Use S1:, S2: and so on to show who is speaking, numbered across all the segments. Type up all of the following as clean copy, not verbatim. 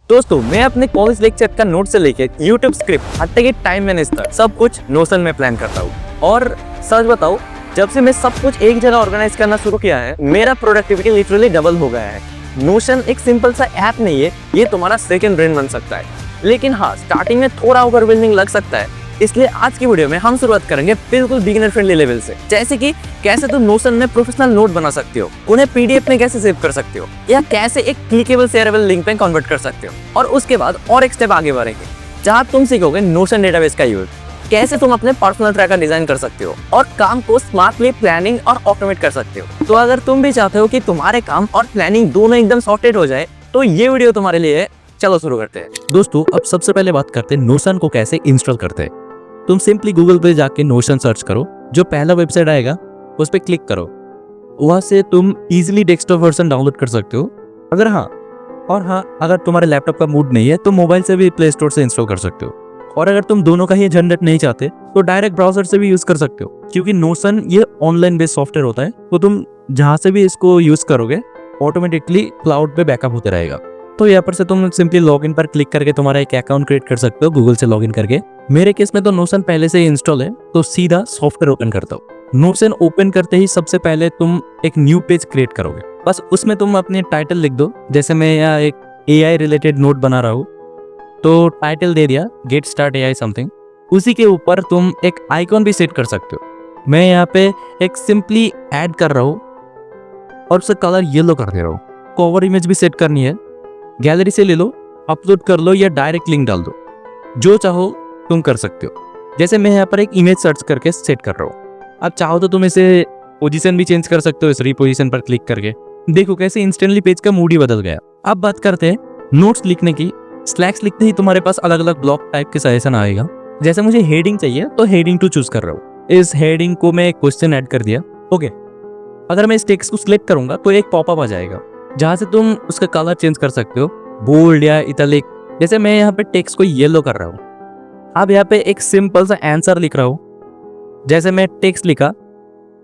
S1: दोस्तों मैं अपने कॉलेज लेक्चर का नोट से लेके यूट्यूब स्क्रिप्ट हटके के टाइम मैनेज तक सब कुछ नोशन में प्लान करता हूँ। और सच बताऊँ, जब से मैं सब कुछ एक जगह ऑर्गेनाइज करना शुरू किया है, मेरा प्रोडक्टिविटी लिटरली डबल हो गया है। नोशन एक सिंपल सा ऐप नहीं है, ये तुम्हारा सेकंड ब्रेन बन सकता है। लेकिन हाँ, स्टार्टिंग में थोड़ा ओवरवेलमिंग लग सकता है, इसलिए आज की वीडियो में हम शुरुआत करेंगे बिल्कुल बिगिनर फ्रेंडली लेवल से। जैसे कि कैसे तुम नोशन में प्रोफेशनल नोट बना सकते हो, उन्हें पीडीएफ में कैसे सेव कर सकते हो, या कैसे एक क्लिकेबल शेयरेबल लिंक में कन्वर्ट कर सकते हो। और उसके बाद और एक स्टेप आगे बढ़ेंगे, जहां तुम सीखोगे नोशन डेटाबेस का यूज, कैसे तुम अपने पर्सनल ट्रैकर डिजाइन कर सकते हो और काम को स्मार्टली प्लानिंग और ऑटोमेट कर सकते हो। तो अगर तुम भी चाहते हो कि तुम्हारे काम और प्लानिंग दोनों एकदम सॉर्टेड हो जाए, तो ये वीडियो तुम्हारे लिए है। चलो शुरू करते हैं।
S2: दोस्तों, अब सबसे पहले बात करते हैं नोशन को कैसे इंस्टॉल करते हैं। तुम सिंपली गूगल पे जाके नोशन सर्च करो, जो पहला वेबसाइट आएगा उस पर क्लिक करो। वहां से तुम इजीली डेस्कटॉप वर्जन डाउनलोड कर सकते हो। अगर तुम्हारे लैपटॉप का मूड नहीं है तो मोबाइल से भी प्ले स्टोर से इंस्टॉल कर सकते हो। और अगर तुम दोनों का ही झंझट नहीं चाहते तो डायरेक्ट ब्राउजर से भी यूज कर सकते हो, क्योंकि नोशन ये ऑनलाइन बेस्ड सॉफ्टवेयर होता है। तो तुम जहां से भी इसको यूज करोगे ऑटोमेटिकली क्लाउड पे बैकअप होते रहेगा। तो यहाँ पर से तुम सिंपली लॉगिन पर क्लिक करके तुम्हारा एक अकाउंट क्रिएट कर सकते हो गूगल से लॉगिन करके। मेरे केस में तो नोशन पहले से ही इंस्टॉल है, तो सीधा सॉफ्टवेयर ओपन करता हूँ। नोशन ओपन करते ही सबसे पहले तुम एक न्यू पेज क्रिएट करोगे। बस उसमें तुम अपने टाइटल लिख दो। जैसे मैं यहाँ एक AI रिलेटेड नोट बना रहा हूँ, तो टाइटल दे दिया गेट स्टार्ट AI समथिंग। उसी के ऊपर तुम एक आइकॉन भी सेट कर सकते हो। मैं यहाँ पे एक सिंपली ऐड कर रहा हूँ और उसका कलर येलो कर दे रहा हूँ। कवर इमेज भी सेट करनी है, गैलरी से ले लो, अपलोड कर लो या डायरेक्ट लिंक डाल दो, जो चाहो तुम कर सकते हो। जैसे मैं यहाँ पर एक इमेज सर्च करके सेट कर रहा हूँ। अब चाहो तो तुम इसे पोजीशन भी चेंज कर सकते हो, इस रीपोजीशन पर क्लिक करके। देखो कैसे इंस्टेंटली पेज का मूड ही बदल गया। अब बात करते हैं नोट्स लिखने की। स्लैक्स लिखते ही तुम्हारे पास अलग अलग ब्लॉक टाइप के सजेशन आएगा। जैसे मुझे हेडिंग चाहिए तो हेडिंग 2 चूज कर रहा हूँ। इस हेडिंग को मैं क्वेश्चन ऐड कर दिया। ओके, अगर मैं इस टेक्स्ट को सिलेक्ट करूंगा तो एक पॉपअप आ जाएगा, जहां से तुम उसका कलर चेंज कर सकते हो, बोल्ड या इटैलिक। जैसे मैं यहाँ पे टेक्स्ट को येलो कर रहा हूँ। अब यहाँ पे एक सिंपल सा आंसर लिख रहा हूँ। जैसे मैं टेक्स्ट लिखा,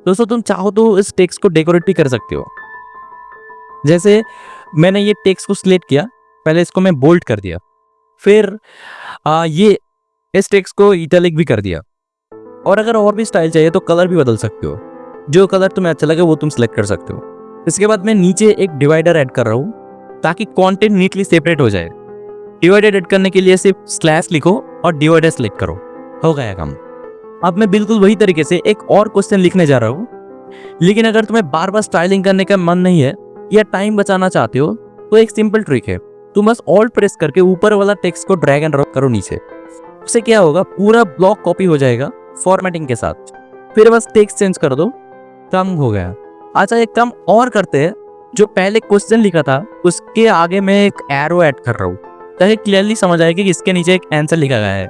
S2: दोस्तों तुम चाहो तो इस टेक्स्ट को डेकोरेट भी कर सकते हो। जैसे मैंने ये टेक्स्ट को सिलेक्ट किया, पहले इसको मैं बोल्ड कर दिया, फिर ये इस टेक्स्ट को इटैलिक भी कर दिया। और अगर और भी स्टाइल चाहिए तो कलर भी बदल सकते हो, जो कलर तुम्हें अच्छा लगे वो तुम सिलेक्ट कर सकते हो। इसके बाद मैं नीचे एक डिवाइडर ऐड कर रहा हूँ, ताकि कंटेंट नीटली सेपरेट हो जाए। डिवाइडर ऐड करने के लिए सिर्फ स्लैश लिखो और डिवाइडर सेलेक्ट करो, हो गया काम। अब मैं बिल्कुल वही तरीके से एक और क्वेश्चन लिखने जा रहा हूँ। लेकिन अगर तुम्हें बार बार स्टाइलिंग करने का मन नहीं है या टाइम बचाना चाहते हो, तो एक सिंपल ट्रिक है। तुम बस ऑल्ट प्रेस करके ऊपर वाला टेक्स्ट को ड्रैग एंड ड्रॉप करो नीचे। उससे क्या होगा, पूरा ब्लॉक कॉपी हो जाएगा फॉर्मेटिंग के साथ। फिर बस टेक्स्ट चेंज कर दो, काम हो गया। अच्छा, एक काम और करते हैं। जो पहले क्वेश्चन लिखा था उसके आगे मैं एक एरो ऐड कर रहा हूँ, ताकि क्लियरली समझ आए कि इसके नीचे एक आंसर लिखा गया है।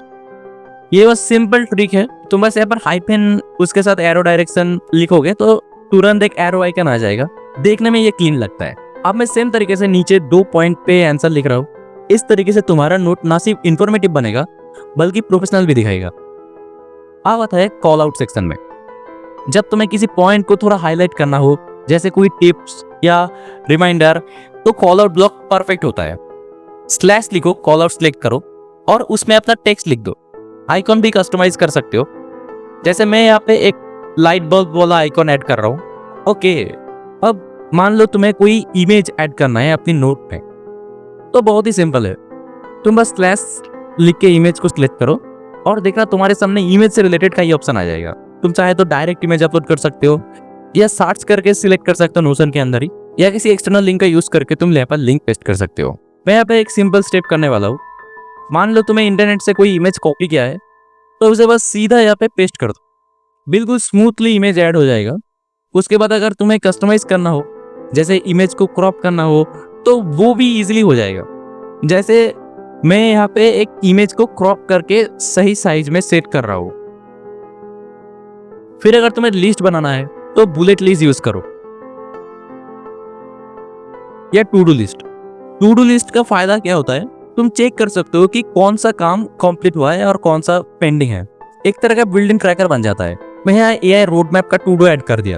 S2: ये बस सिंपल ट्रिक है। तुम बस यहाँ पर हाइफन उसके साथ एरो डायरेक्शन लिखोगे तो तुरंत एक एरो आइकन आ जाएगा। देखने में ये क्लीन लगता है। अब मैं सेम तरीके से नीचे 2 पॉइंट पे आंसर लिख रहा हूँ। इस तरीके से तुम्हारा नोट ना सिर्फ इंफॉर्मेटिव बनेगा बल्कि प्रोफेशनल भी दिखाएगा। अब आता है कॉल आउट सेक्शन में। जब तुम्हें किसी पॉइंट को थोड़ा हाईलाइट करना हो, जैसे कोई टिप्स या रिमाइंडर, तो कॉल आउट ब्लॉक परफेक्ट होता है। स्लैश लिखो, कॉल आउट सिलेक्ट करो और उसमें अपना टेक्स्ट लिख दो। आइकॉन भी कस्टमाइज कर सकते हो। जैसे मैं यहाँ पे एक लाइट बल्ब वाला आइकॉन ऐड कर रहा हूँ। ओके, अब मान लो तुम्हें कोई इमेज ऐड करना है अपनी नोट पे, तो बहुत ही सिंपल है। तुम बस स्लैश लिख के इमेज को सिलेक्ट करो और देखना तुम्हारे सामने इमेज से रिलेटेड का ही ऑप्शन आ जाएगा। तुम चाहे तो डायरेक्ट इमेज अपलोड कर सकते हो या सर्च करके सिलेक्ट कर सकते हो नोशन के अंदर ही, या किसी एक्सटर्नल लिंक का यूज करके तुम यहाँ पर लिंक पेस्ट कर सकते हो। मैं यहाँ पे एक सिंपल स्टेप करने वाला हूँ। मान लो तुम्हें इंटरनेट से कोई इमेज कॉपी किया है, तो उसे बस सीधा यहाँ पे पेस्ट कर दो। बिल्कुल स्मूथली इमेज ऐड हो जाएगा। उसके बाद अगर तुम्हें कस्टमाइज करना हो, जैसे इमेज को क्रॉप करना हो, तो वो भी इजीली हो जाएगा। जैसे मैं यहाँ पे एक इमेज को क्रॉप करके सही साइज में सेट कर रहा हूँ। फिर अगर तुम्हें लिस्ट बनाना है तो बुलेट लिस्ट यूज करो या to do list. To do list का फायदा क्या होता है, तुम चेक कर सकते हो कि कौन सा काम कंप्लीट हुआ है और कौन सा पेंडिंग है। एक तरह का बिल्डिंग ट्रैकर बन जाता है। मैं यहाँ AI रोड मैप का टू डू ऐड कर दिया।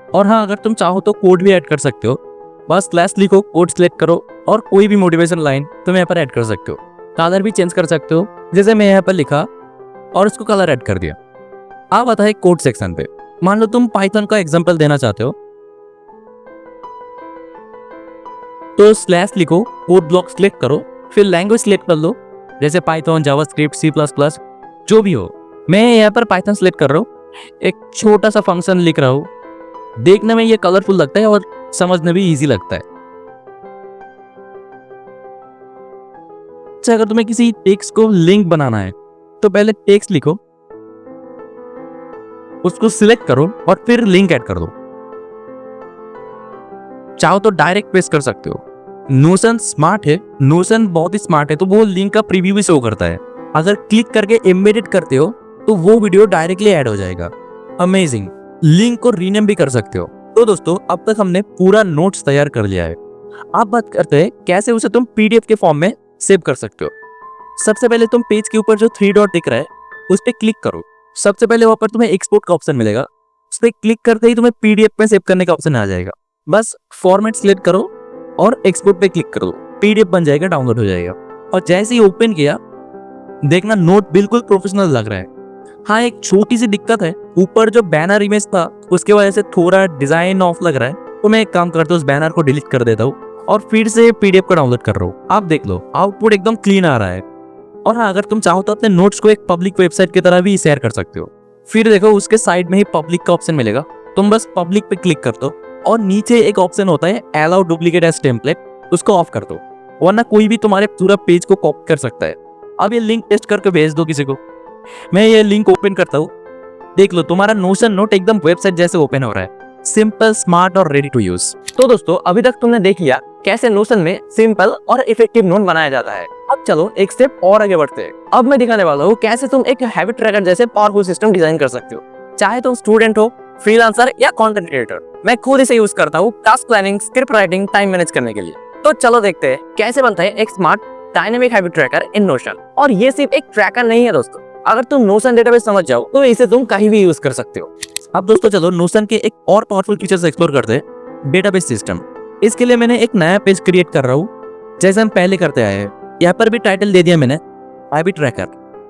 S2: और हाँ, अगर तुम चाहो तो कोड भी ऐड कर सकते हो। बस स्लैश लिखो, कोड सिलेक्ट करो और कोई भी मोटिवेशन लाइन तुम यहाँ पर ऐड कर सकते हो। कलर भी चेंज कर सकते हो, जैसे मैं यहाँ पर लिखा और उसको कलर ऐड कर दिया। अब आता है कोड सेक्शन पे। मान लो तुम पाइथन का एग्जांपल देना चाहते हो, तो स्लैश लिखो, कोड ब्लॉक सिलेक्ट करो, फिर लैंग्वेज सिलेक्ट कर लो, जैसे पाइथन, जावास्क्रिप्ट, C++, जो भी हो। मैं यहाँ पर पाइथन सिलेक्ट कर रहा हूँ, एक छोटा सा फंक्शन लिख रहा हूँ। देखने में ये कलरफुल लगता है और समझने भी इजी लगता है। अच्छा, अगर तुम्हें किसी टेक्स्ट को लिंक बनाना है तो पहले टेक्स्ट लिखो, उसको सिलेक्ट करो और फिर लिंक ऐड कर दो। चाहो तो डायरेक्ट पेस्ट कर सकते हो। नोशन स्मार्ट है, नोशन बहुत ही स्मार्ट है, तो वो लिंक का प्रीव्यू भी शो करता है। अगर क्लिक करके एम्बेडेड करते हो तो वो वीडियो डायरेक्टली ऐड हो जाएगा। अमेजिंग। लिंक को रीनेम भी कर सकते हो। तो दोस्तों, अब तक हमने पूरा नोट्स तैयार कर लिया है। अब बात करते हैं कैसे उसे तुम PDF के फॉर्म में सेव कर सकते हो। सबसे पहले तुम पेज के ऊपर जो 3 डॉट दिख रहा है उस पर क्लिक करो। सबसे पहले वहां पर तुम्हें एक्सपोर्ट का ऑप्शन मिलेगा, उस पर क्लिक करते ही तुम्हें PDF में सेव करने का ऑप्शन आ जाएगा। बस फॉर्मेट सिलेक्ट करो और एक्सपोर्ट पे क्लिक करो, PDF बन जाएगा, डाउनलोड हो जाएगा। और जैसे ही ओपन किया, देखना नोट बिल्कुल प्रोफेशनल लग रहा है। हाँ, एक छोटी सी दिक्कत है, ऊपर जो बैनर इमेज था उसके वजह से थोड़ा डिजाइन ऑफ लग रहा है। तो मैं एक काम करता हूँ, उस बैनर को डिलीट कर देता हूँ और फिर से PDF को डाउनलोड कर रहा हूँ। आप देख लो, आउटपुट एकदम क्लीन आ रहा है। और हाँ, अगर तुम चाहो तो अपने नोट्स को एक पब्लिक वेबसाइट की तरह भी शेयर कर सकते हो। फिर देखो, उसके साइड में ही पब्लिक का ऑप्शन मिलेगा, तुम बस पब्लिक पे क्लिक कर दो और नीचे एक ऑप्शन होता है अलाउ डुप्लीकेट एज टेम्पलेट, उसको ऑफ कर दो, वरना कोई भी तुम्हारे पूरा पेज को कॉपी कर सकता है। अब ये लिंक टेस्ट करके भेज दो किसी को। मैं ये लिंक ओपन करता हूँ, देख लो तुम्हारा नोशन नोट एकदम वेबसाइट जैसे ओपन हो रहा है। सिंपल, स्मार्ट और रेडी टू यूज।
S1: तो दोस्तों, अभी तक तुमने देख लिया कैसे नोशन में सिंपल और इफेक्टिव नोट बनाया जाता है। अब चलो एक स्टेप और आगे बढ़ते हैं। अब मैं दिखाने वाला हूँ कैसे तुम एक हैबिट ट्रैकर जैसे पावरफुल सिस्टम डिजाइन कर सकते हो। चाहे तुम स्टूडेंट हो, फ्रीलांसर या कंटेंट क्रिएटर, मैं खुद इसे यूज करता हूँ task planning, script writing, time manage करने के लिए। तो चलो देखते हैं कैसे बनता है एक स्मार्ट डायनेमिक हैबिट ट्रैकर इन नोशन। और ये सिर्फ एक ट्रैकर नहीं है दोस्तों, अगर तुम नोशन डेटाबेस समझ जाओ तो इसे तुम कहीं भी यूज कर सकते हो।
S2: अब दोस्तों चलो नोशन के एक और पावरफुल फीचर्स एक्सप्लोर करते हैं, डेटाबेस सिस्टम। इसके लिए मैंने एक नया पेज क्रिएट कर रहा हूँ, जैसे हम पहले करते आए हैं। यहाँ पर भी टाइटल दे दिया मैंने हैबिट ट्रैकर,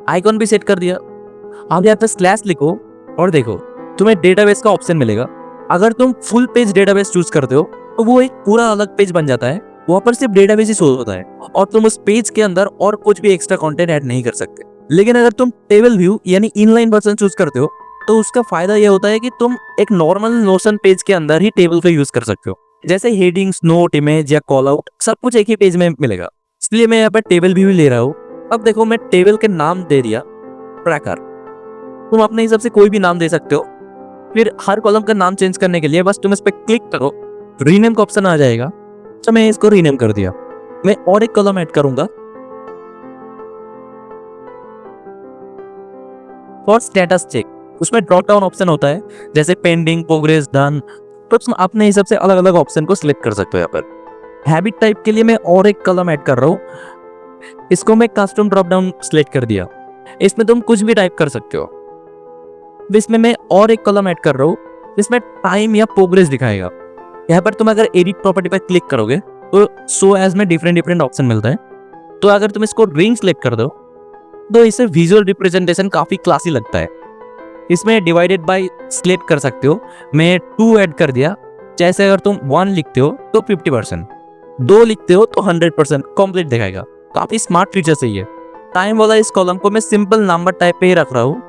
S2: आइकॉन भी सेट कर दिया। अब यहाँ पर स्लैश लिखो और देखो तुम्हें डेटाबेस का ऑप्शन मिलेगा। अगर तुम फुल पेज डेटाबेस चूज करते हो तो वो एक पूरा अलग पेज बन जाता है, वहां पर सिर्फ डेटाबेस ही शो होता है और तुम उस पेज के अंदर और कुछ भी एक्स्ट्रा कंटेंट ऐड नहीं कर सकते। लेकिन अगर तुम टेबल व्यू यानी इनलाइन वर्जन चूज करते हो तो उसका फायदा यह होता है कि तुम एक नॉर्मल नोशन पेज के अंदर ही टेबल को यूज कर सकते हो, जैसे हेडिंग्स, नोट, इमेज या कॉल आउट, सब कुछ एक ही पेज में मिलेगा। इसलिए मैं यहाँ पर टेबल व्यू ले रहा हूँ। अब देखो, मैं टेबल के नाम दे दिया ट्रैकर। तुम अपने हिसाब से कोई भी नाम दे सकते हो। फिर हर कॉलम का नाम चेंज करने के लिए बस तुम इस पर क्लिक करो, रीनेम का ऑप्शन आ जाएगा। तो मैं इसको रीनेम कर दिया। मैं और एक कॉलम ऐड करूंगा फॉर स्टेटस चेक। उसमें ड्रॉप डाउन ऑप्शन होता है, जैसे पेंडिंग, प्रोग्रेस, डन। तो तुम अपने हिसाब से अलग अलग ऑप्शन को सिलेक्ट कर सकते हो। यहाँ पर हैबिट टाइप के लिए मैं और एक कॉलम ऐड कर रहा हूँ, इसको मैं कस्टम ड्रॉप डाउन सिलेक्ट कर दिया। इसमें तुम कुछ भी टाइप कर सकते हो। इसमें मैं और एक कॉलम ऐड कर रहा हूँ, इसमें टाइम या प्रोग्रेस दिखाएगा। यहाँ पर तुम अगर एडिट प्रॉपर्टी पर क्लिक करोगे तो शो एज में डिफरेंट ऑप्शन मिलता है। तो अगर तुम इसको रिंग सिलेक्ट कर दो तो इससे विजुअल रिप्रेजेंटेशन काफी क्लासी लगता है। इसमें डिवाइडेड बाय सिलेक्ट कर सकते हो, मैं 2 ऐड कर दिया। जैसे अगर तुम 1 लिखते हो तो 50%, 2 लिखते हो तो 100% कंप्लीट दिखाएगा। काफी स्मार्ट फीचर सही है। टाइम वाला इस कॉलम को मैं सिंपल नंबर टाइप पे ही रख रहा हूँ।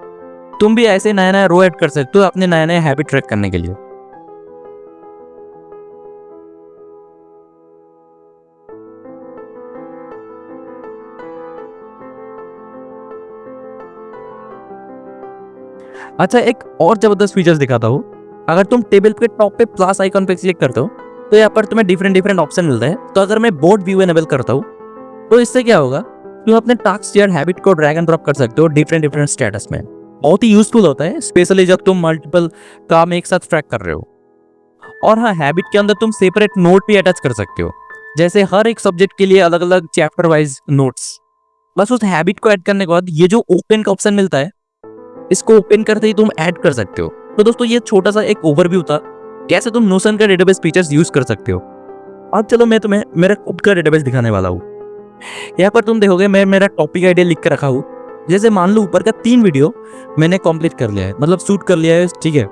S2: तुम भी ऐसे नया नया रो ऐड कर सकते हो अपने नए नए हैबिट ट्रैक करने के लिए। अच्छा, एक और जबरदस्त फीचर्स दिखाता हूँ। अगर तुम टेबल के टॉप पे प्लस आइकन पे क्लिक करते हो तो यहाँ पर तुम्हें डिफरेंट ऑप्शन मिलता है। तो अगर मैं बोर्ड व्यू एनेबल करता हूँ तो इससे क्या होगा, तुम अपने टास्क या हैबिट को ड्रैग एंड ड्रॉप कर सकते हो डिफरेंट स्टेटस में। बहुत ही यूजफुल होता है, स्पेशली जब तुम मल्टीपल काम एक साथ ट्रैक कर रहे हो। और हाँ, हैबिट के अंदर तुम सेपरेट नोट भी अटैच कर सकते हो, जैसे हर एक सब्जेक्ट के लिए अलग अलग चैप्टर वाइज नोट्स। बस उस हैबिट को ऐड करने के बाद ये जो ओपन का ऑप्शन मिलता है, इसको ओपन करते ही तुम ऐड कर सकते हो। तो दोस्तों, ये छोटा सा एक ओवरव्यू था कैसे तुम नोशन का डेटाबेस फीचर्स यूज कर सकते हो। अब चलो मैं तुम्हें मेरा खुद का डेटाबेस दिखाने वाला हूँ। यहाँ पर तुम देखोगे मैं मेरा टॉपिक आइडिया लिख कर रखा हूँ। जैसे मान लो ऊपर का 3 वीडियो मैंने कंप्लीट कर लिया है, मतलब शूट कर लिया है, ठीक है।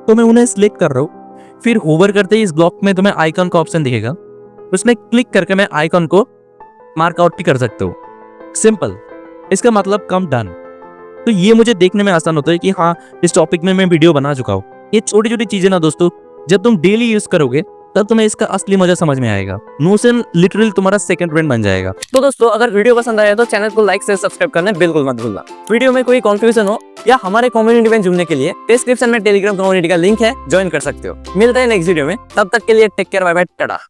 S2: तो मैं उन्हें सिलेक्ट कर रहा हूँ। फिर होवर करते ही इस ब्लॉक में तुम्हें आइकन का ऑप्शन दिखेगा, उसमें क्लिक करके मैं आइकन को मार्क आउट भी कर सकते हो। सिंपल, इसका मतलब कम डन। तो ये मुझे देखने में आसान होता है कि हाँ इस टॉपिक में मैं वीडियो बना चुका हूँ। ये छोटी छोटी चीजें ना दोस्तों, जब तुम डेली यूज करोगे तब तुम्हें इसका असली मजा समझ में आएगा। नोशन लिटरली तुम्हारा सेकंड फ्रेंड बन जाएगा।
S1: तो दोस्तों अगर वीडियो पसंद आया तो चैनल को लाइक से सब्सक्राइब करना बिल्कुल मत भूलना। वीडियो में कोई कंफ्यूजन हो या हमारे कम्युनिटी में जुड़ने के लिए डिस्क्रिप्शन में टेलीग्राम कम्युनिटी का लिंक है, ज्वाइन कर सकते हो। मिलते हैं नेक्स्ट वीडियो में, तब तक के लिए take care, bye bye, Tata.